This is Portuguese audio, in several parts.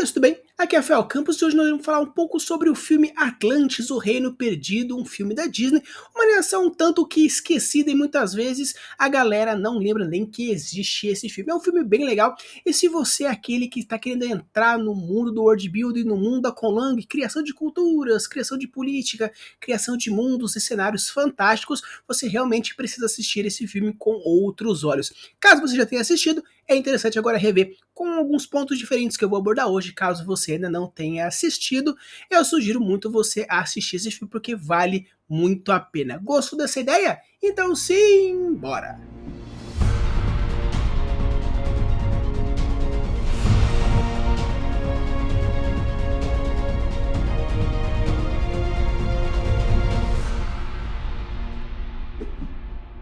Beleza, tudo bem? Aqui é Rafael Campos e hoje nós vamos falar um pouco sobre o filme Atlantis, o Reino Perdido, um filme da Disney, uma animação um tanto que esquecida e muitas vezes a galera não lembra nem que existe esse filme. É um filme bem legal e se você é aquele que está querendo entrar no mundo do world building, no mundo da Conlang, criação de culturas, criação de política, criação de mundos e cenários fantásticos, você realmente precisa assistir esse filme com outros olhos. Caso você já tenha assistido, é interessante agora rever com alguns pontos diferentes que eu vou abordar hoje. Caso você ainda não tenha assistido, eu sugiro muito você assistir esse filme porque vale muito a pena. Gostou dessa ideia? Então sim, bora!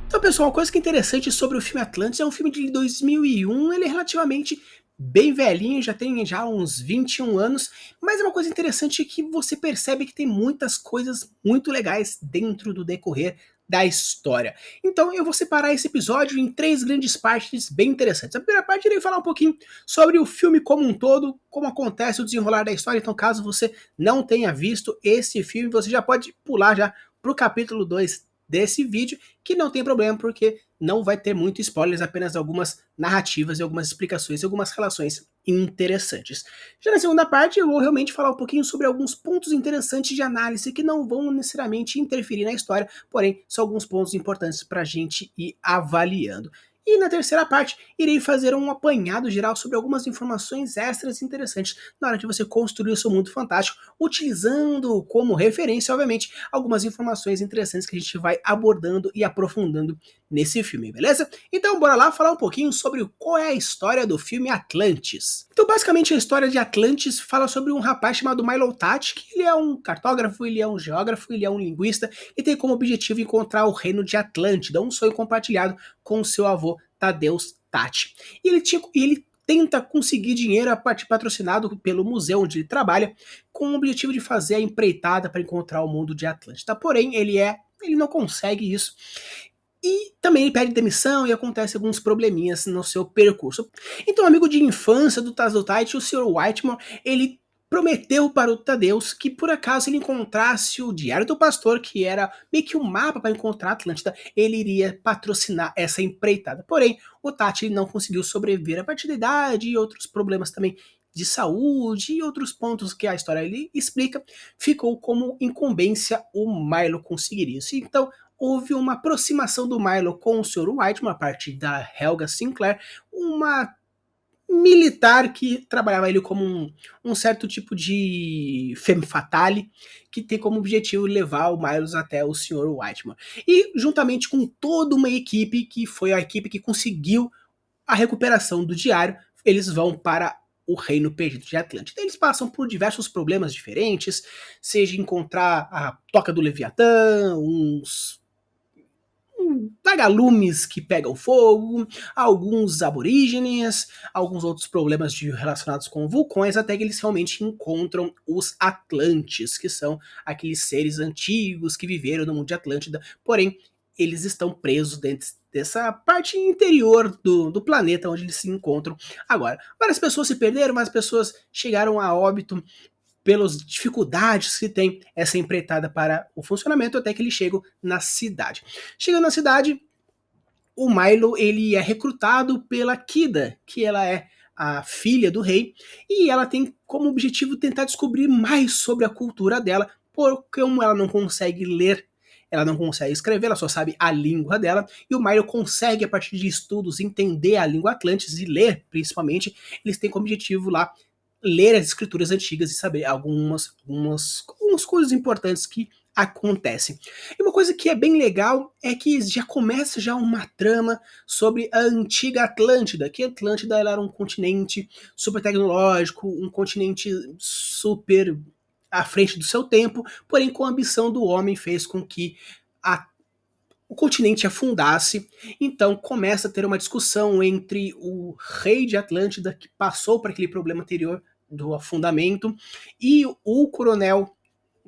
Então, pessoal, uma coisa que é interessante sobre o filme Atlantis é um filme de 2001, ele é relativamente bem velhinho, já tem uns 21 anos, mas é uma coisa interessante que você percebe que tem muitas coisas muito legais dentro do decorrer da história. Então eu vou separar esse episódio em 3 grandes partes bem interessantes. A primeira parte eu irei falar um pouquinho sobre o filme como um todo, como acontece o desenrolar da história, então caso você não tenha visto esse filme, você já pode pular já pro capítulo 2 desse vídeo, que não tem problema, porque não vai ter muito spoilers, apenas algumas narrativas e algumas explicações e algumas relações interessantes. Já na segunda parte, eu vou realmente falar um pouquinho sobre alguns pontos interessantes de análise que não vão necessariamente interferir na história, porém, são alguns pontos importantes para a gente ir avaliando. E na terceira parte, irei fazer um apanhado geral sobre algumas informações extras interessantes na hora de você construir o seu mundo fantástico, utilizando como referência, obviamente, algumas informações interessantes que a gente vai abordando e aprofundando nesse filme, beleza? Então bora lá falar um pouquinho sobre qual é a história do filme Atlantis. Então basicamente a história de Atlantis fala sobre um rapaz chamado Milo Tati, que ele é um cartógrafo, ele é um geógrafo, ele é um linguista e tem como objetivo encontrar o reino de Atlântida, um sonho compartilhado com seu avô Tadeus Tati. E ele tenta conseguir dinheiro a partir patrocinado pelo museu onde ele trabalha, com o objetivo de fazer a empreitada para encontrar o mundo de Atlântida. Porém, ele não consegue isso. E também ele pede demissão e acontece alguns probleminhas no seu percurso. Então, o amigo de infância do Tadeus Tati, o Sr. Whitmore, ele prometeu para o Tadeus que por acaso ele encontrasse o Diário do Pastor, que era meio que um mapa para encontrar a Atlântida, ele iria patrocinar essa empreitada. Porém, o Tati não conseguiu sobreviver a partir da idade e outros problemas também de saúde e outros pontos que a história ele explica, ficou como incumbência o Milo conseguir isso. Então, houve uma aproximação do Milo com o Sr. Whitmore a partir da Helga Sinclair, uma militar que trabalhava ele como um certo tipo de femme fatale, que tem como objetivo levar o Miles até o Sr. Whitmore. E juntamente com toda uma equipe, que foi a equipe que conseguiu a recuperação do diário, eles vão para o Reino Perdido de Atlântida. Eles passam por diversos problemas diferentes, seja encontrar a Toca do Leviatã, uns vagalumes que pegam fogo, alguns aborígenes, alguns outros problemas relacionados com vulcões, até que eles realmente encontram os Atlantes, que são aqueles seres antigos que viveram no mundo de Atlântida, porém eles estão presos dentro dessa parte interior do planeta onde eles se encontram agora. Várias pessoas se perderam, várias pessoas chegaram a óbito pelas dificuldades que tem essa empreitada para o funcionamento, até que eles chegam na cidade. Chegando na cidade, o Milo ele é recrutado pela Kida, que ela é a filha do rei, e ela tem como objetivo tentar descobrir mais sobre a cultura dela, porque como ela não consegue ler, ela não consegue escrever, ela só sabe a língua dela, e o Milo consegue, a partir de estudos, entender a língua Atlantis e ler, principalmente. Eles têm como objetivo lá ler as escrituras antigas e saber algumas coisas importantes que acontecem. E uma coisa que é bem legal é que já começa já uma trama sobre a antiga Atlântida, que a Atlântida ela era um continente super tecnológico, um continente super à frente do seu tempo, porém com a ambição do homem fez com que o continente afundasse. Então começa a ter uma discussão entre o rei de Atlântida, que passou por aquele problema anterior do afundamento, e o coronel,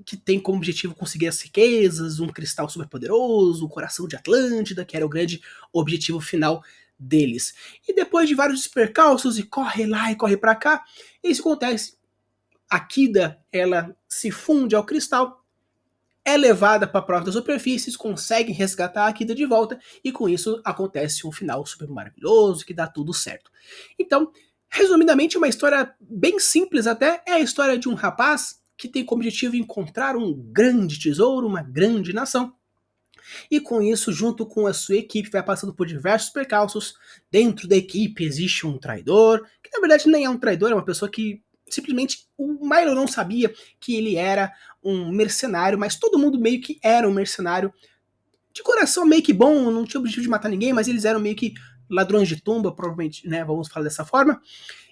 que tem como objetivo conseguir as riquezas, um cristal super poderoso, o coração de Atlântida, que era o grande objetivo final deles. E depois de vários percalços, e corre lá e corre pra cá, isso acontece a Kida, ela se funde ao cristal, é levada para a prova das superfícies, consegue resgatar a Kida de volta, e com isso acontece um final super maravilhoso, que dá tudo certo. Então, resumidamente, uma história bem simples até, é a história de um rapaz que tem como objetivo encontrar um grande tesouro, uma grande nação, e com isso, junto com a sua equipe, vai passando por diversos percalços. Dentro da equipe existe um traidor, que na verdade nem é um traidor, é uma pessoa que simplesmente o Milo não sabia que ele era um mercenário, mas todo mundo meio que era um mercenário de coração meio que bom, não tinha objetivo de matar ninguém, mas eles eram meio que ladrões de tumba, provavelmente, né, vamos falar dessa forma.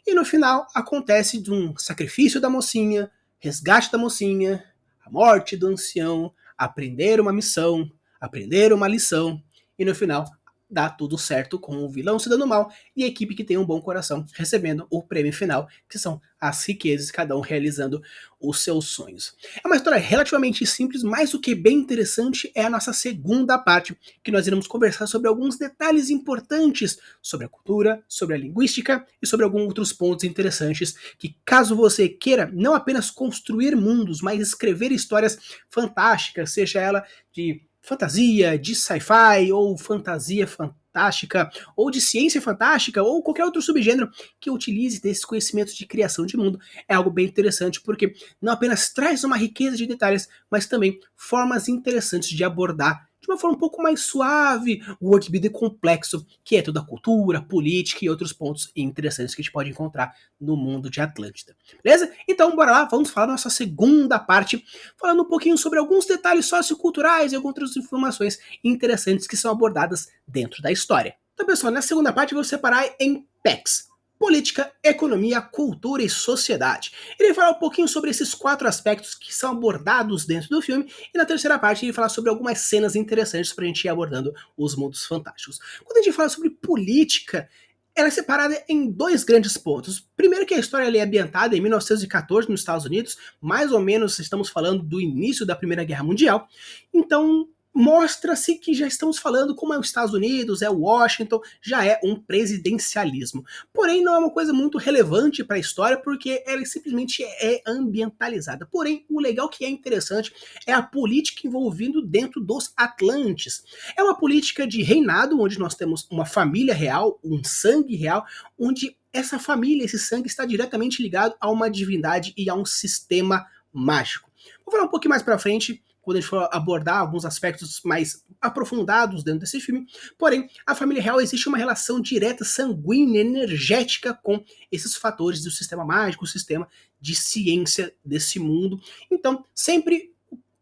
E no final acontece de um sacrifício da mocinha, resgate da mocinha, a morte do ancião, aprender uma missão, aprender uma lição, e no final dá tudo certo com o vilão se dando mal e a equipe que tem um bom coração recebendo o prêmio final, que são as riquezas, cada um realizando os seus sonhos. É uma história relativamente simples, mas o que é bem interessante é a nossa segunda parte, que nós iremos conversar sobre alguns detalhes importantes sobre a cultura, sobre a linguística e sobre alguns outros pontos interessantes que, caso você queira não apenas construir mundos, mas escrever histórias fantásticas, seja ela de fantasia, de sci-fi, ou fantasia fantástica, ou de ciência fantástica, ou qualquer outro subgênero que utilize desses conhecimentos de criação de mundo, é algo bem interessante, porque não apenas traz uma riqueza de detalhes, mas também formas interessantes de abordar de uma forma um pouco mais suave o world complexo, que é toda a cultura, política e outros pontos interessantes que a gente pode encontrar no mundo de Atlântida. Beleza? Então, bora lá, vamos falar da nossa segunda parte, falando um pouquinho sobre alguns detalhes socioculturais e algumas outras informações interessantes que são abordadas dentro da história. Então, pessoal, na segunda parte eu vou separar em PECs. Política, economia, cultura e sociedade. Ele vai falar um pouquinho sobre esses 4 aspectos que são abordados dentro do filme, e na terceira parte ele vai falar sobre algumas cenas interessantes para a gente ir abordando os mundos fantásticos. Quando a gente fala sobre política, ela é separada em 2 grandes pontos. Primeiro que a história é ambientada em 1914 nos Estados Unidos, mais ou menos estamos falando do início da Primeira Guerra Mundial, então mostra-se que já estamos falando como é os Estados Unidos, é Washington, já é um presidencialismo. Porém, não é uma coisa muito relevante para a história, porque ela simplesmente é ambientalizada. Porém, o legal que é interessante é a política envolvendo dentro dos Atlantes. É uma política de reinado, onde nós temos uma família real, um sangue real, onde essa família, esse sangue está diretamente ligado a uma divindade e a um sistema mágico. Vou falar um pouquinho mais para frente, quando a gente for abordar alguns aspectos mais aprofundados dentro desse filme. Porém, a família real existe uma relação direta, sanguínea, energética com esses fatores do sistema mágico, o sistema de ciência desse mundo. Então, sempre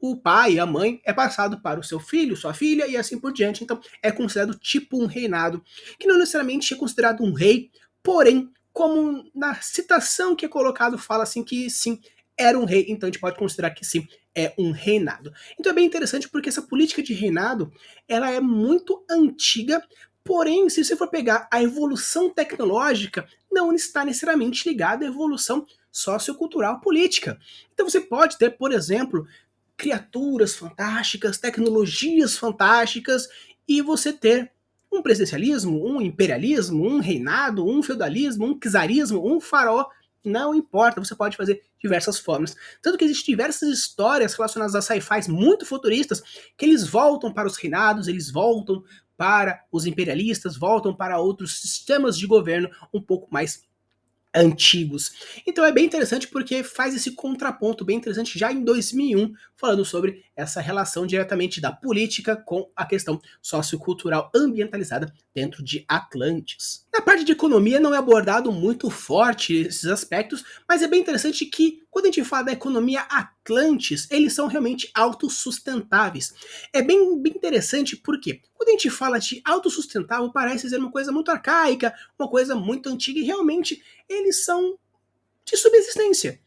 o pai, a mãe, é passado para o seu filho, sua filha e assim por diante. Então, é considerado tipo um reinado, que não necessariamente é considerado um rei, porém, como na citação que é colocado, fala assim que sim, era um rei, então a gente pode considerar que sim, é um reinado. Então é bem interessante porque essa política de reinado, ela é muito antiga, porém, se você for pegar a evolução tecnológica, não está necessariamente ligada à evolução sociocultural política. Então você pode ter, por exemplo, criaturas fantásticas, tecnologias fantásticas, e você ter um presidencialismo, um imperialismo, um reinado, um feudalismo, um czarismo, um faraó. Não importa, você pode fazer diversas formas. Tanto que existem diversas histórias relacionadas a sci-fi muito futuristas, que eles voltam para os reinados, eles voltam para os imperialistas, voltam para outros sistemas de governo um pouco mais antigos. Então é bem interessante porque faz esse contraponto bem interessante já em 2001, falando sobre essa relação diretamente da política com a questão sociocultural ambientalizada dentro de Atlantis. Na parte de economia não é abordado muito forte esses aspectos, mas é bem interessante que quando a gente fala da economia Atlantis, eles são realmente autossustentáveis. É bem interessante porque quando a gente fala de autossustentável parece ser uma coisa muito arcaica, uma coisa muito antiga, e realmente eles são de subsistência.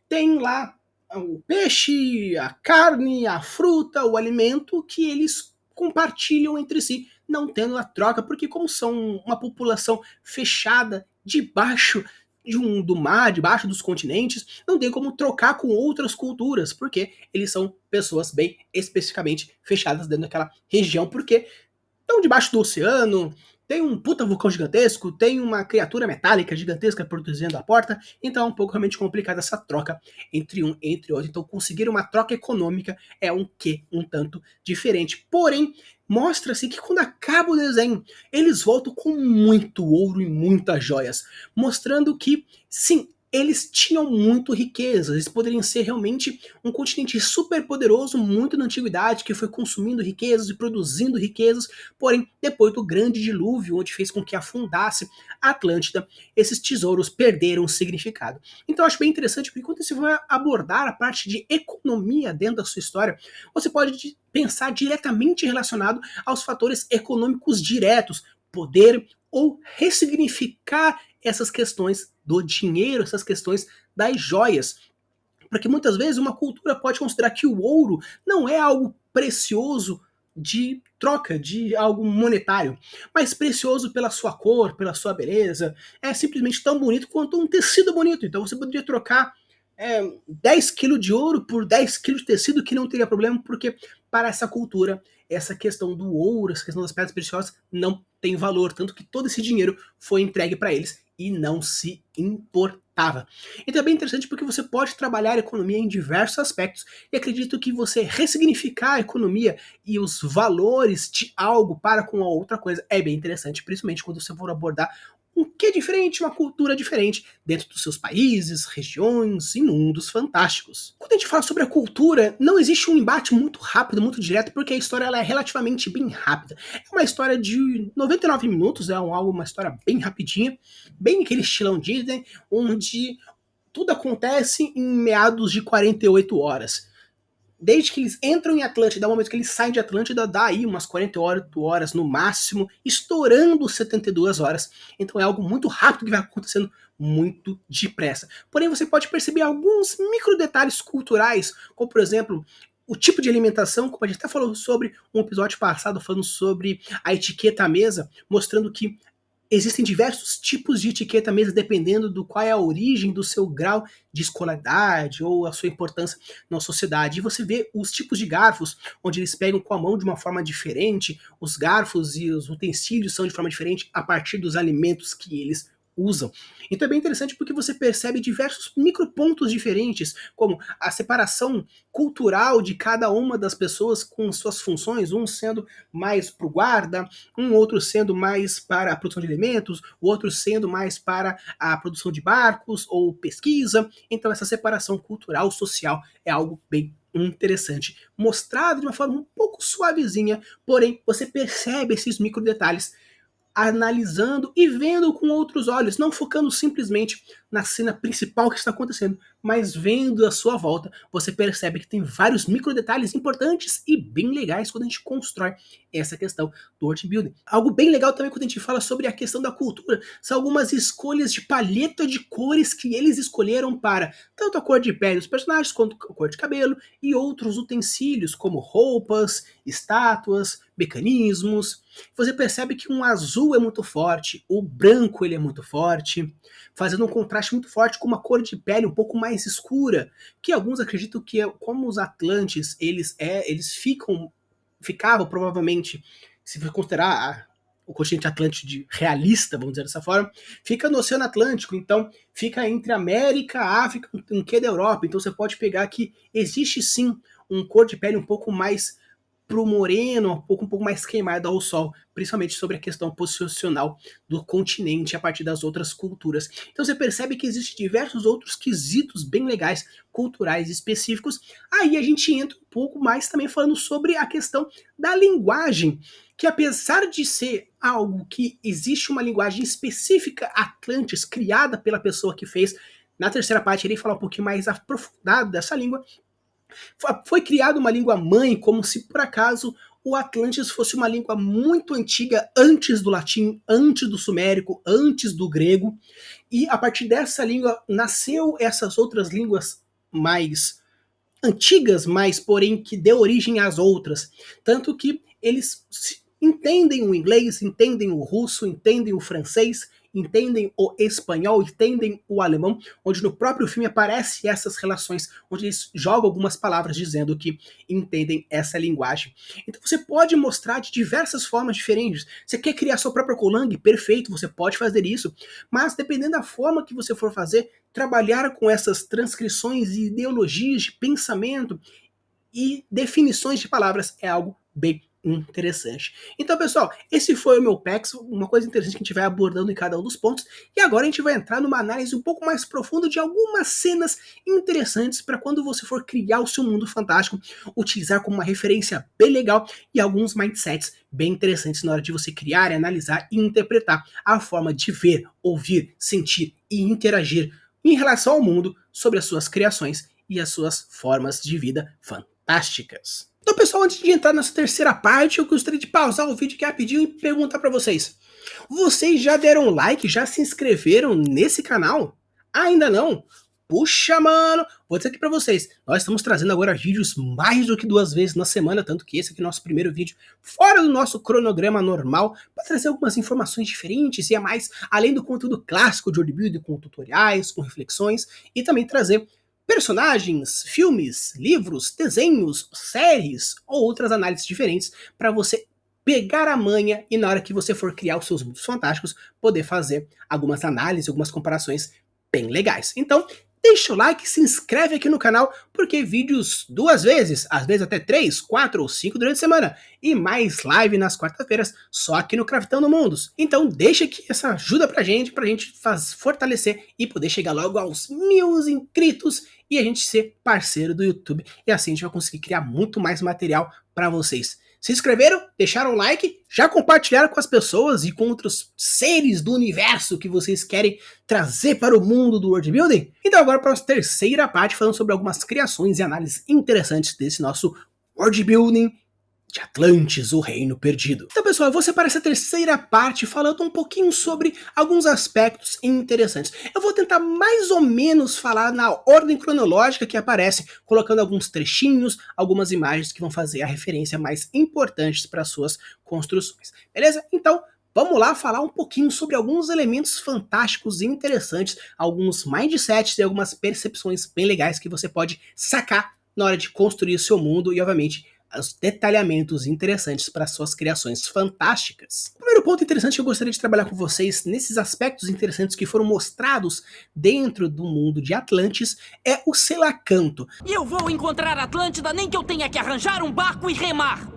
Tem lá o peixe, a carne, a fruta, o alimento que eles compartilham entre si, não tendo a troca, porque como são uma população fechada debaixo do mar, debaixo dos continentes, não tem como trocar com outras culturas, porque eles são pessoas bem especificamente fechadas dentro daquela região, porque estão debaixo do oceano, tem um puta vulcão gigantesco, tem uma criatura metálica gigantesca protegendo a porta, então é um pouco realmente complicada essa troca entre um e entre outro. Então conseguir uma troca econômica é um quê? Um tanto diferente. Porém, mostra-se que quando acaba o desenho, eles voltam com muito ouro e muitas joias, mostrando que, sim, eles tinham muito riqueza, eles poderiam ser realmente um continente super poderoso, muito na antiguidade, que foi consumindo riquezas e produzindo riquezas, porém, depois do grande dilúvio, onde fez com que afundasse a Atlântida, esses tesouros perderam o significado. Então eu acho bem interessante, porque quando você vai abordar a parte de economia dentro da sua história, você pode pensar diretamente relacionado aos fatores econômicos diretos, poder ou ressignificar essas questões do dinheiro, essas questões das joias. Porque muitas vezes uma cultura pode considerar que o ouro não é algo precioso de troca, de algo monetário, mas precioso pela sua cor, pela sua beleza, é simplesmente tão bonito quanto um tecido bonito. Então você poderia trocar 10 quilos de ouro por 10 quilos de tecido que não teria problema, porque para essa cultura, essa questão do ouro, essa questão das pedras preciosas não tem valor, tanto que todo esse dinheiro foi entregue para eles e não se importava. Então é bem interessante porque você pode trabalhar a economia em diversos aspectos e acredito que você ressignificar a economia e os valores de algo para com a outra coisa é bem interessante, principalmente quando você for abordar um que é diferente, uma cultura diferente dentro dos seus países, regiões e mundos fantásticos. Quando a gente fala sobre a cultura, não existe um embate muito rápido, muito direto, porque a história ela é relativamente bem rápida. É uma história de 99 minutos, é uma história bem rapidinha, bem aquele estilão Disney, onde tudo acontece em meados de 48 horas. Desde que eles entram em Atlântida, do momento que eles saem de Atlântida, dá aí umas 48 horas no máximo, estourando 72 horas. Então é algo muito rápido que vai acontecendo muito depressa. Porém, você pode perceber alguns micro detalhes culturais, como por exemplo, o tipo de alimentação, como a gente até falou sobre um episódio passado, falando sobre a etiqueta à mesa, mostrando que existem diversos tipos de etiqueta mesmo, dependendo do qual é a origem do seu grau de escolaridade ou a sua importância na sociedade. E você vê os tipos de garfos, onde eles pegam com a mão de uma forma diferente, os garfos e os utensílios são de forma diferente a partir dos alimentos que eles usam. Então é bem interessante porque você percebe diversos micropontos diferentes, como a separação cultural de cada uma das pessoas com suas funções, um sendo mais para o guarda, um outro sendo mais para a produção de alimentos, o outro sendo mais para a produção de barcos ou pesquisa. Então essa separação cultural, social é algo bem interessante, mostrado de uma forma um pouco suavezinha, porém você percebe esses micro detalhes analisando e vendo com outros olhos, não focando simplesmente na cena principal que está acontecendo, mas vendo a sua volta, você percebe que tem vários micro detalhes importantes e bem legais quando a gente constrói essa questão do world building. Algo bem legal também quando a gente fala sobre a questão da cultura, são algumas escolhas de palheta de cores que eles escolheram para tanto a cor de pele dos personagens quanto a cor de cabelo e outros utensílios como roupas, estátuas, mecanismos. Você percebe que um azul é muito forte, o branco ele é muito forte, fazendo um contraste muito forte com uma cor de pele um pouco mais escura, que alguns acreditam que como os Atlantes eles ficavam provavelmente, se for considerar o continente Atlântico realista, vamos dizer dessa forma, fica no Oceano Atlântico, então fica entre América, África, um quê da Europa, então você pode pegar que existe sim um cor de pele um pouco mais pro moreno, um pouco mais queimado ao sol, principalmente sobre a questão posicional do continente a partir das outras culturas. Então você percebe que existem diversos outros quesitos bem legais, culturais específicos. Aí a gente entra um pouco mais também falando sobre a questão da linguagem, que apesar de ser algo que existe uma linguagem específica Atlantis, criada pela pessoa que fez, na terceira parte ele fala um pouquinho mais aprofundado dessa língua, foi criada uma língua mãe como se por acaso o Atlantis fosse uma língua muito antiga, antes do latim, antes do sumérico, antes do grego, e a partir dessa língua nasceu essas outras línguas mais antigas, mas porém que deu origem às outras, tanto que eles entendem o inglês, entendem o russo, entendem o francês, entendem o espanhol, entendem o alemão, onde no próprio filme aparecem essas relações, onde eles jogam algumas palavras dizendo que entendem essa linguagem. Então você pode mostrar de diversas formas diferentes. Você quer criar sua própria Colang? Perfeito, você pode fazer isso, mas dependendo da forma que você for fazer, trabalhar com essas transcrições e ideologias de pensamento e definições de palavras é algo bem interessante. Então, pessoal, esse foi o meu PEX, uma coisa interessante que a gente vai abordando em cada um dos pontos, e agora a gente vai entrar numa análise um pouco mais profunda de algumas cenas interessantes para quando você for criar o seu mundo fantástico, utilizar como uma referência bem legal e alguns mindsets bem interessantes na hora de você criar, analisar e interpretar a forma de ver, ouvir, sentir e interagir em relação ao mundo sobre as suas criações e as suas formas de vida fantásticas. Então, pessoal, antes de entrar nessa terceira parte, eu gostaria de pausar o vídeo aqui rapidinho e perguntar para vocês. Vocês já deram like, já se inscreveram nesse canal? Ainda não? Puxa, mano, vou dizer aqui pra vocês, nós estamos trazendo agora vídeos mais do que 2 vezes na semana, tanto que esse aqui é o nosso primeiro vídeo fora do nosso cronograma normal, para trazer algumas informações diferentes e a mais, além do conteúdo clássico de worldbuilding, com tutoriais, com reflexões, e também trazer personagens, filmes, livros, desenhos, séries ou outras análises diferentes para você pegar a manha e na hora que você for criar os seus mundos fantásticos, poder fazer algumas análises, algumas comparações bem legais. Então, deixa o like, se inscreve aqui no canal, porque vídeos 2 vezes, às vezes até 3, 4 ou 5 durante a semana, e mais live nas quartas-feiras, só aqui no Craftando Mundos. Então deixa aqui essa ajuda pra gente fortalecer e poder chegar logo aos 1000 inscritos e a gente ser parceiro do YouTube, e assim a gente vai conseguir criar muito mais material para vocês. Se inscreveram? Deixaram o like? Já compartilharam com as pessoas e com outros seres do universo que vocês querem trazer para o mundo do world building? Então agora para a terceira parte, falando sobre algumas criações e análises interessantes desse nosso world building de Atlantis, o Reino Perdido. Então, pessoal, eu vou separar essa terceira parte falando um pouquinho sobre alguns aspectos interessantes. Eu vou tentar mais ou menos falar na ordem cronológica que aparece, colocando alguns trechinhos, algumas imagens que vão fazer a referência mais importantes para suas construções. Beleza? Então, vamos lá falar um pouquinho sobre alguns elementos fantásticos e interessantes, alguns mindsets e algumas percepções bem legais que você pode sacar na hora de construir o seu mundo e, obviamente, os detalhamentos interessantes para suas criações fantásticas. O primeiro ponto interessante que eu gostaria de trabalhar com vocês nesses aspectos interessantes que foram mostrados dentro do mundo de Atlantis é o selacanto. E eu vou encontrar Atlântida nem que eu tenha que arranjar um barco e remar.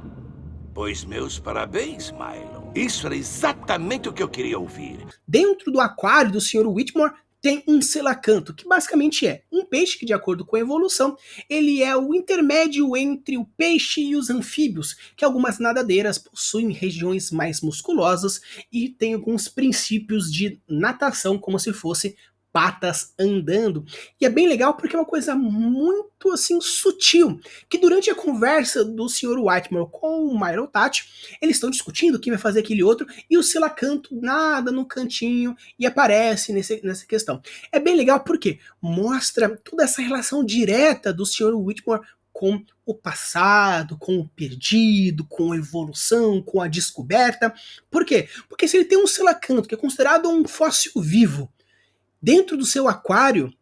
Pois meus parabéns, Mylon. Isso era exatamente o que eu queria ouvir. Dentro do aquário do Sr. Whitmore tem um selacanto, que basicamente é um peixe que, de acordo com a evolução, ele é o intermédio entre o peixe e os anfíbios, que algumas nadadeiras possuem regiões mais musculosas e tem alguns princípios de natação, como se fosse patas andando. E é bem legal porque é uma coisa muito assim sutil, que durante a conversa do Sr. Whitmore com o Mylotati, eles estão discutindo quem vai fazer aquele outro, e o selacanto nada no cantinho e aparece nessa questão. É bem legal porque mostra toda essa relação direta do Sr. Whitmore com o passado, com o perdido, com a evolução, com a descoberta. Por quê? Porque se ele tem um selacanto, que é considerado um fóssil vivo, dentro do seu aquário,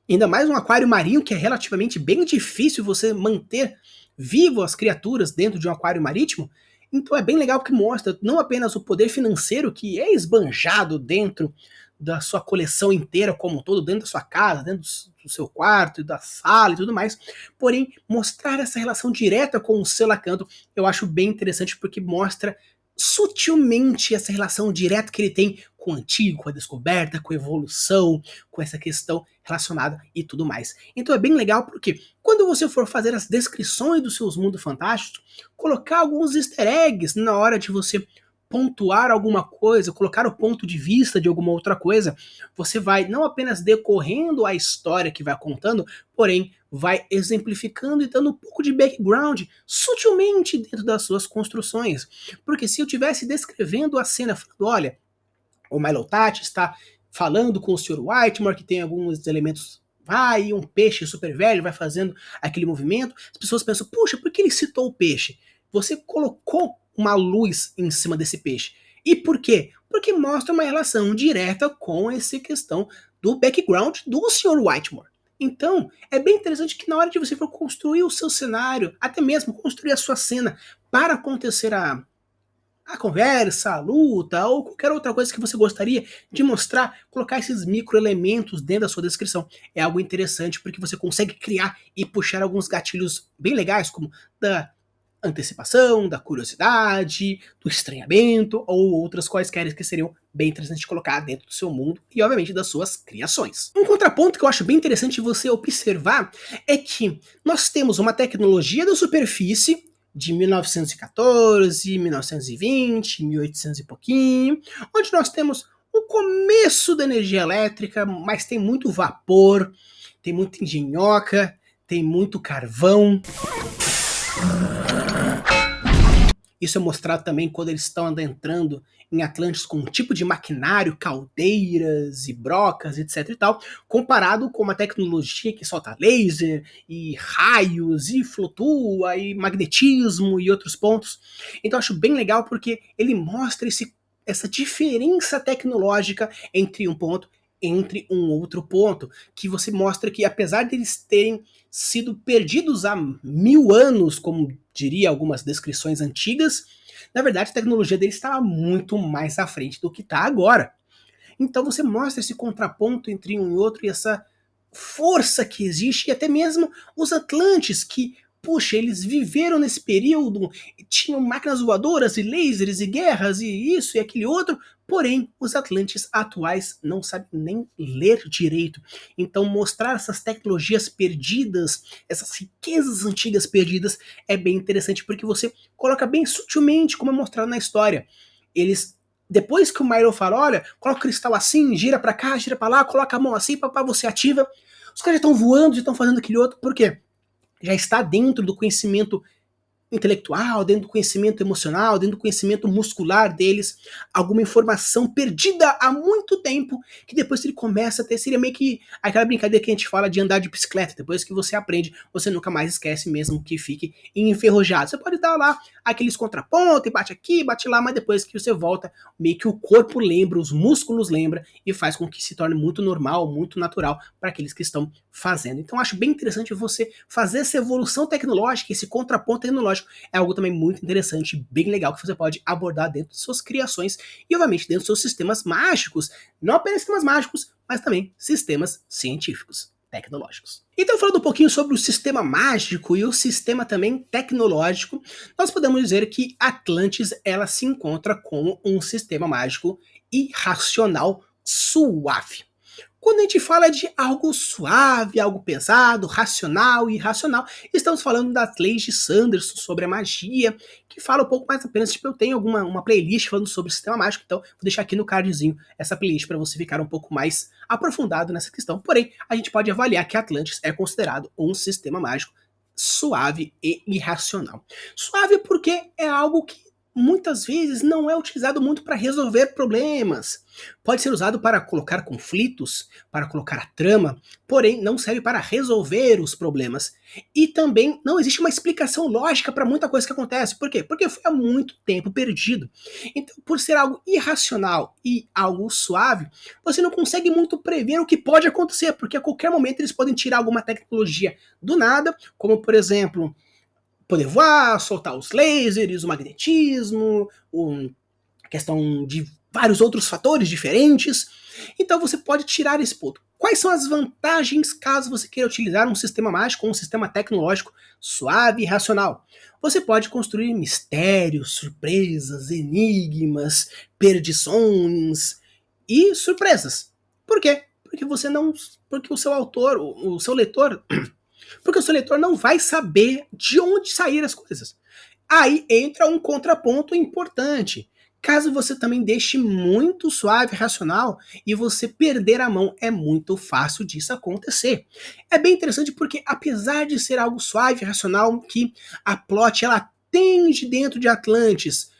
ainda mais um aquário marinho, que é relativamente bem difícil você manter vivo as criaturas dentro de um aquário marítimo, então é bem legal porque mostra não apenas o poder financeiro que é esbanjado dentro da sua coleção inteira como um todo, dentro da sua casa, dentro do seu quarto, da sala e tudo mais, porém mostrar essa relação direta com o selacanto eu acho bem interessante porque mostra sutilmente essa relação direta que ele tem com o antigo, com a descoberta, com a evolução, com essa questão relacionada e tudo mais. Então é bem legal porque quando você for fazer as descrições dos seus mundos fantásticos, colocar alguns easter eggs na hora de você pontuar alguma coisa, colocar o ponto de vista de alguma outra coisa, você vai não apenas decorrendo a história que vai contando, porém vai exemplificando e dando um pouco de background sutilmente dentro das suas construções. Porque se eu estivesse descrevendo a cena, falando, olha, o Mylotati está falando com o Sr. Whitmore, que tem alguns elementos, vai, um peixe super velho vai fazendo aquele movimento, as pessoas pensam, puxa, por que ele citou o peixe? Você colocou uma luz em cima desse peixe. E por quê? porque mostra uma relação direta com essa questão do background do Sr. Whitmore. Então, é bem interessante que na hora de você for construir o seu cenário, até mesmo construir a sua cena para acontecer a conversa, a luta ou qualquer outra coisa que você gostaria de mostrar, colocar esses microelementos dentro da sua descrição é algo interessante porque você consegue criar e puxar alguns gatilhos bem legais, como da antecipação, da curiosidade, do estranhamento ou outras quaisquer que seriam bem interessantes de colocar dentro do seu mundo e, obviamente, das suas criações. Um contraponto que eu acho bem interessante você observar é que nós temos uma tecnologia da superfície de 1914, 1920, 1800 e pouquinho, onde nós temos o começo da energia elétrica, mas tem muito vapor, tem muita engenhoca, tem muito carvão. Isso é mostrado também quando eles estão adentrando em Atlantis com um tipo de maquinário, caldeiras e brocas, etc e tal, comparado com uma tecnologia que solta laser e raios e flutua e magnetismo e outros pontos. Então eu acho bem legal porque ele mostra essa diferença tecnológica entre um ponto entre um outro ponto, que você mostra que apesar deles terem sido perdidos há 1000 anos, como diria algumas descrições antigas, na verdade a tecnologia deles estava muito mais à frente do que está agora. Então você mostra esse contraponto entre um e outro e essa força que existe, e até mesmo os Atlantes que, puxa, eles viveram nesse período, tinham máquinas voadoras e lasers e guerras e isso e aquele outro, porém os Atlantes atuais não sabem nem ler direito. Então mostrar essas tecnologias perdidas, essas riquezas antigas perdidas, é bem interessante porque você coloca bem sutilmente como é mostrado na história. Eles, depois que o Milo fala, olha, coloca o cristal assim, gira pra cá, gira pra lá, coloca a mão assim, papá, você ativa, os caras já estão voando, já estão fazendo aquele outro, por quê? Já está dentro do conhecimento intelectual, dentro do conhecimento emocional, dentro do conhecimento muscular deles, alguma informação perdida há muito tempo, que depois ele começa a ter, seria meio que aquela brincadeira que a gente fala de andar de bicicleta, depois que você aprende, você nunca mais esquece mesmo que fique enferrujado. Você pode dar lá aqueles contrapontos, e bate aqui, bate lá, mas depois que você volta, meio que o corpo lembra, os músculos lembra, e faz com que se torne muito normal, muito natural para aqueles que estão fazendo. Então acho bem interessante você fazer essa evolução tecnológica, esse contraponto tecnológico, é algo também muito interessante, bem legal, que você pode abordar dentro de suas criações e, obviamente, dentro dos seus sistemas mágicos. Não apenas sistemas mágicos, mas também sistemas científicos, tecnológicos. Então, falando um pouquinho sobre o sistema mágico e o sistema também tecnológico, nós podemos dizer que Atlantis ela se encontra como um sistema mágico irracional suave. Quando a gente fala de algo suave, algo pesado, racional e irracional, estamos falando das leis de Sanderson sobre a magia, que fala um pouco mais apenas, tipo, eu tenho uma playlist falando sobre o sistema mágico, então vou deixar aqui no cardzinho essa playlist para você ficar um pouco mais aprofundado nessa questão. Porém, a gente pode avaliar que Atlantis é considerado um sistema mágico suave e irracional. Suave porque é algo que muitas vezes não é utilizado muito para resolver problemas. Pode ser usado para colocar conflitos, para colocar a trama, porém não serve para resolver os problemas. E também não existe uma explicação lógica para muita coisa que acontece. Por quê? Porque foi há muito tempo perdido. Então, por ser algo irracional e algo suave, você não consegue muito prever o que pode acontecer, porque a qualquer momento eles podem tirar alguma tecnologia do nada, como por exemplo, poder voar, soltar os lasers, o magnetismo, a questão de vários outros fatores diferentes. Então você pode tirar esse ponto. Quais são as vantagens caso você queira utilizar um sistema mágico ou um sistema tecnológico suave e racional? Você pode construir mistérios, surpresas, enigmas, perdições e surpresas. Por quê? Porque o seu autor, o seu leitor, porque o seu leitor não vai saber de onde sair as coisas. Aí entra um contraponto importante. Caso você também deixe muito suave e racional e você perder a mão, é muito fácil disso acontecer. É bem interessante porque, apesar de ser algo suave e racional, que a plot ela tende dentro de Atlantis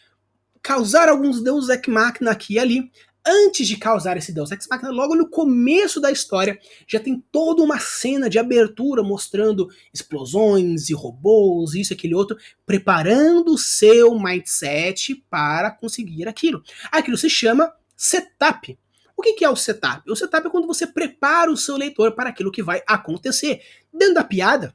causar alguns deus ex machina aqui e ali, antes de causar esse Deus Ex Machina, logo no começo da história, já tem toda uma cena de abertura mostrando explosões e robôs, isso e aquele outro, preparando o seu mindset para conseguir aquilo. Aquilo se chama setup. O que é o setup? O setup é quando você prepara o seu leitor para aquilo que vai acontecer. Dentro da piada,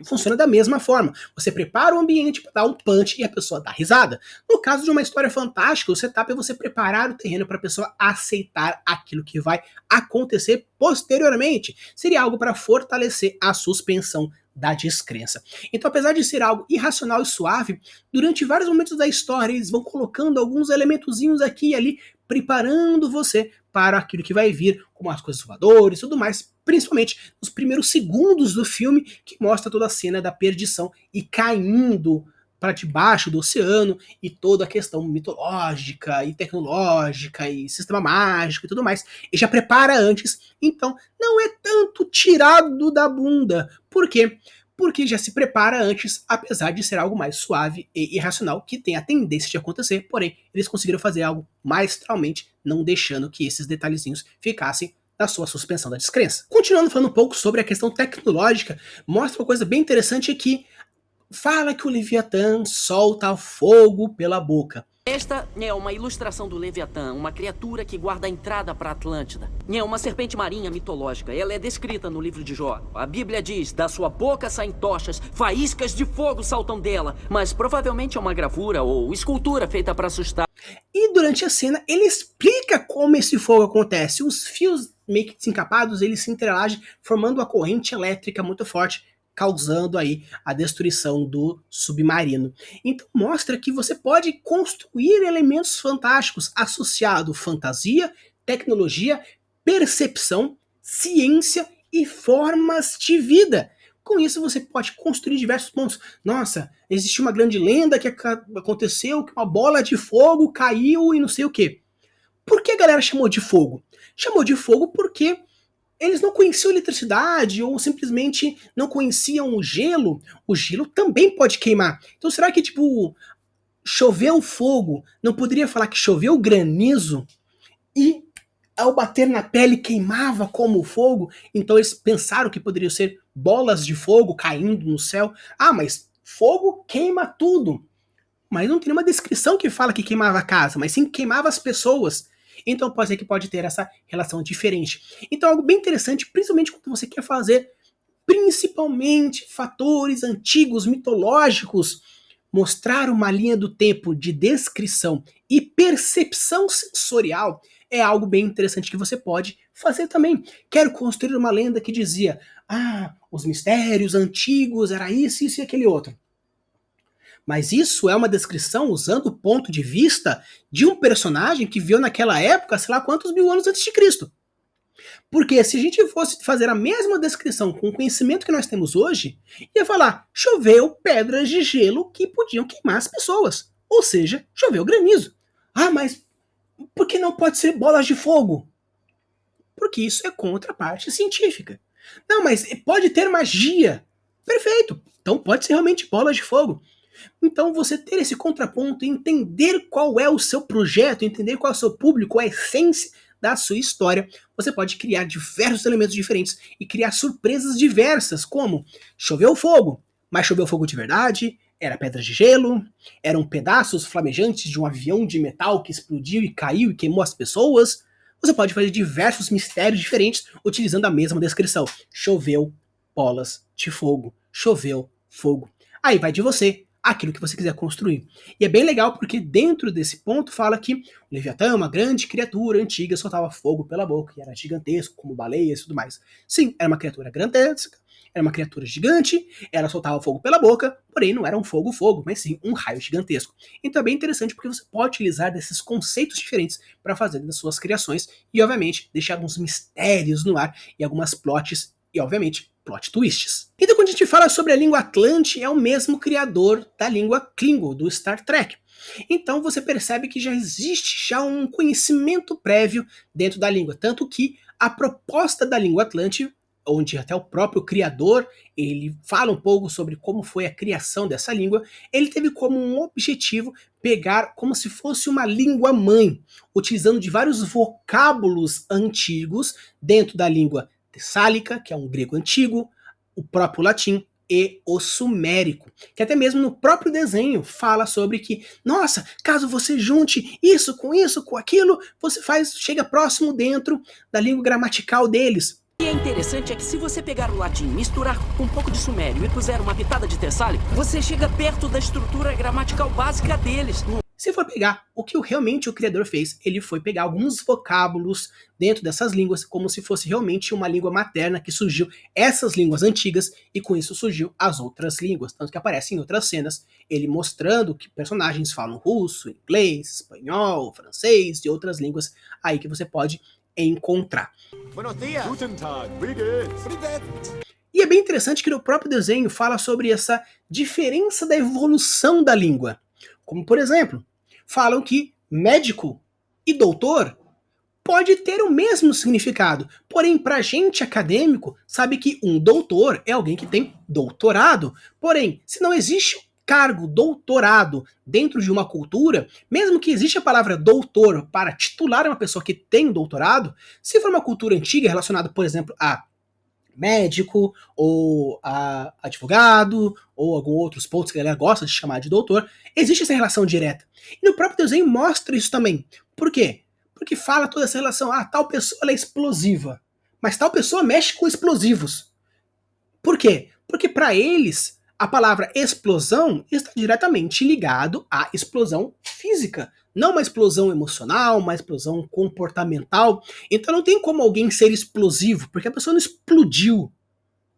funciona da mesma forma. Você prepara o ambiente para dar um punch e a pessoa dá risada. No caso de uma história fantástica, o setup é você preparar o terreno para a pessoa aceitar aquilo que vai acontecer posteriormente. Seria algo para fortalecer a suspensão da descrença. Então, apesar de ser algo irracional e suave, durante vários momentos da história, eles vão colocando alguns elementozinhos aqui e ali, preparando você para aquilo que vai vir, como as coisas voadoras e tudo mais, principalmente nos primeiros segundos do filme, que mostra toda a cena da perdição e caindo para debaixo do oceano e toda a questão mitológica e tecnológica e sistema mágico e tudo mais. E já prepara antes, então não é tanto tirado da bunda. Por quê? Porque já se prepara antes, apesar de ser algo mais suave e irracional, que tem a tendência de acontecer, porém, eles conseguiram fazer algo maestralmente, não deixando que esses detalhezinhos ficassem na sua suspensão da descrença. Continuando falando um pouco sobre a questão tecnológica, mostra uma coisa bem interessante aqui. Fala que o Leviatã solta fogo pela boca. Esta é uma ilustração do Leviatã, uma criatura que guarda a entrada para a Atlântida. É uma serpente marinha mitológica. Ela é descrita no livro de Jó. A Bíblia diz: da sua boca saem tochas, faíscas de fogo saltam dela. Mas provavelmente é uma gravura ou escultura feita para assustar. E durante a cena ele explica como esse fogo acontece. Os fios meio que desencapados, eles se interagem, formando uma corrente elétrica muito forte, causando aí a destruição do submarino. Então mostra que você pode construir elementos fantásticos associado fantasia, tecnologia, percepção, ciência e formas de vida. Com isso você pode construir diversos pontos. Nossa, existe uma grande lenda que aconteceu que uma bola de fogo caiu e não sei o quê. Por que a galera chamou de fogo? Chamou de fogo porque eles não conheciam eletricidade ou simplesmente não conheciam o gelo. O gelo também pode queimar. Então será que, tipo, choveu fogo, não poderia falar que choveu granizo e ao bater na pele queimava como fogo? Então eles pensaram que poderiam ser bolas de fogo caindo no céu. Ah, mas fogo queima tudo. Mas não tem nenhuma descrição que fala que queimava a casa, mas sim queimava as pessoas. Então pode ser que pode ter essa relação diferente. Então algo bem interessante, principalmente quando você quer fazer principalmente fatores antigos, mitológicos, mostrar uma linha do tempo de descrição e percepção sensorial é algo bem interessante que você pode fazer também. Quero construir uma lenda que dizia: os mistérios antigos era isso, isso e aquele outro. Mas isso é uma descrição usando o ponto de vista de um personagem que viveu naquela época, sei lá quantos mil anos antes de Cristo. Porque se a gente fosse fazer a mesma descrição com o conhecimento que nós temos hoje, ia falar: choveu pedras de gelo que podiam queimar as pessoas. Ou seja, choveu granizo. Mas por que não pode ser bolas de fogo? Porque isso é contra a parte científica. Não, mas pode ter magia. Perfeito. Então pode ser realmente bolas de fogo. Então você ter esse contraponto, entender qual é o seu projeto, entender qual é o seu público, a essência da sua história, você pode criar diversos elementos diferentes e criar surpresas diversas, como choveu fogo, mas choveu fogo de verdade, era pedras de gelo, eram pedaços flamejantes de um avião de metal que explodiu e caiu e queimou as pessoas. Você pode fazer diversos mistérios diferentes utilizando a mesma descrição. Choveu bolas de fogo, choveu fogo. Aí vai de você, aquilo que você quiser construir. E é bem legal porque dentro desse ponto fala que o Leviatã, uma grande criatura antiga, soltava fogo pela boca e era gigantesco, como baleias e tudo mais. Sim, era uma criatura grandesca, era uma criatura gigante, ela soltava fogo pela boca, porém não era um fogo, mas sim um raio gigantesco. Então é bem interessante porque você pode utilizar desses conceitos diferentes para fazer das suas criações e, obviamente, deixar alguns mistérios no ar e algumas plots e, obviamente, plot twists. Então, quando a gente fala sobre a língua Atlante, é o mesmo criador da língua Klingon, do Star Trek. Então, você percebe que já existe já um conhecimento prévio dentro da língua. Tanto que a proposta da língua Atlante, onde até o próprio criador, ele fala um pouco sobre como foi a criação dessa língua, ele teve como um objetivo pegar como se fosse uma língua-mãe, utilizando de vários vocábulos antigos dentro da língua tessálica, que é um grego antigo, o próprio latim, e o sumérico, que até mesmo no próprio desenho fala sobre que, nossa, caso você junte isso, com aquilo, você chega próximo dentro da língua gramatical deles. O que é interessante é que se você pegar o latim, misturar com um pouco de sumério e puser uma pitada de tessálico, você chega perto da estrutura gramatical básica deles. Se for pegar o que realmente o criador fez, ele foi pegar alguns vocábulos dentro dessas línguas, como se fosse realmente uma língua materna que surgiu essas línguas antigas, e com isso surgiu as outras línguas, tanto que aparecem em outras cenas, ele mostrando que personagens falam russo, inglês, espanhol, francês e outras línguas aí que você pode encontrar. Buenos días. Guten Tag. E é bem interessante que no próprio desenho fala sobre essa diferença da evolução da língua. Como, por exemplo, falam que médico e doutor pode ter o mesmo significado. Porém, pra gente acadêmico, sabe que um doutor é alguém que tem doutorado. Porém, se não existe cargo doutorado dentro de uma cultura, mesmo que exista a palavra doutor para titular uma pessoa que tem doutorado, se for uma cultura antiga relacionada, por exemplo, a médico, ou a advogado, ou alguns outros pontos que a galera gosta de chamar de doutor, existe essa relação direta. E no próprio desenho mostra isso também. Por quê? Porque fala toda essa relação, tal pessoa ela é explosiva, mas tal pessoa mexe com explosivos. Por quê? Porque para eles, a palavra explosão está diretamente ligado à explosão física, não uma explosão emocional, uma explosão comportamental. Então não tem como alguém ser explosivo, porque a pessoa não explodiu,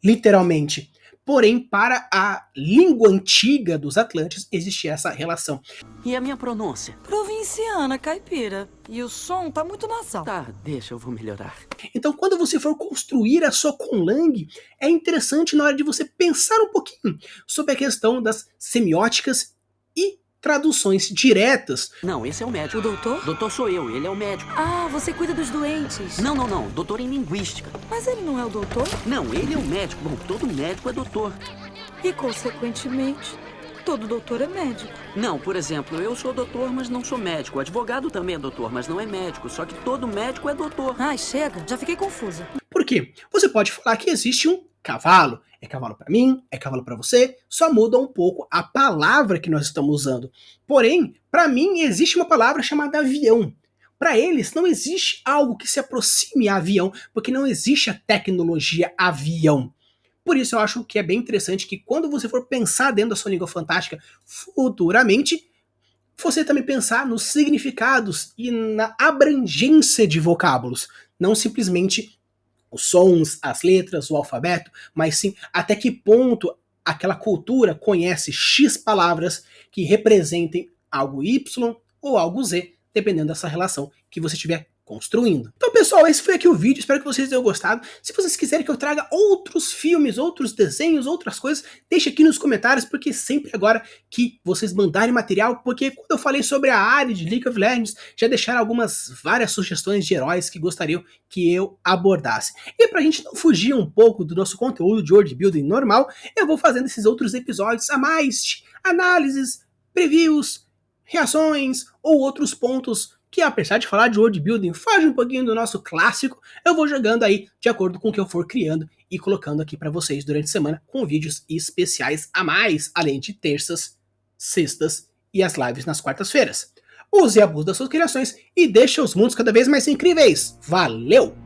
literalmente. Porém, para a língua antiga dos Atlantes, existia essa relação. E a minha pronúncia? Provinciana, caipira. E o som tá muito nasal. Tá, deixa, eu vou melhorar. Então, quando você for construir a sua conlang, é interessante na hora de você pensar um pouquinho sobre a questão das semióticas e traduções diretas. Não, esse é o médico. O doutor? Doutor sou eu, ele é o médico. Ah, você cuida dos doentes. Não, doutor em linguística. Mas ele não é o doutor? Não, ele é o médico. Bom, todo médico é doutor. E, consequentemente, todo doutor é médico. Não, por exemplo, eu sou doutor, mas não sou médico. O advogado também é doutor, mas não é médico. Só que todo médico é doutor. Ai, chega, já fiquei confusa. Por quê? Você pode falar que existe um cavalo. É cavalo para mim, é cavalo para você, só muda um pouco a palavra que nós estamos usando. Porém, para mim existe uma palavra chamada avião. Para eles não existe algo que se aproxime a avião, porque não existe a tecnologia avião. Por isso eu acho que é bem interessante que quando você for pensar dentro da sua língua fantástica futuramente, você também pensar nos significados e na abrangência de vocábulos, não simplesmente os sons, as letras, o alfabeto, mas sim até que ponto aquela cultura conhece X palavras que representem algo Y ou algo Z, dependendo dessa relação que você estiver construindo. Então, pessoal, esse foi aqui o vídeo, espero que vocês tenham gostado. Se vocês quiserem que eu traga outros filmes, outros desenhos, outras coisas, deixe aqui nos comentários, porque sempre agora que vocês mandarem material, porque quando eu falei sobre a área de League of Legends, já deixaram várias sugestões de heróis que gostariam que eu abordasse. E pra gente não fugir um pouco do nosso conteúdo de world building normal, eu vou fazendo esses outros episódios a mais de análises, previews, reações ou outros pontos que, apesar de falar de world building, foge um pouquinho do nosso clássico, eu vou jogando aí de acordo com o que eu for criando e colocando aqui pra vocês durante a semana com vídeos especiais a mais, além de terças, sextas e as lives nas quartas-feiras. Use e abuse das suas criações e deixe os mundos cada vez mais incríveis. Valeu!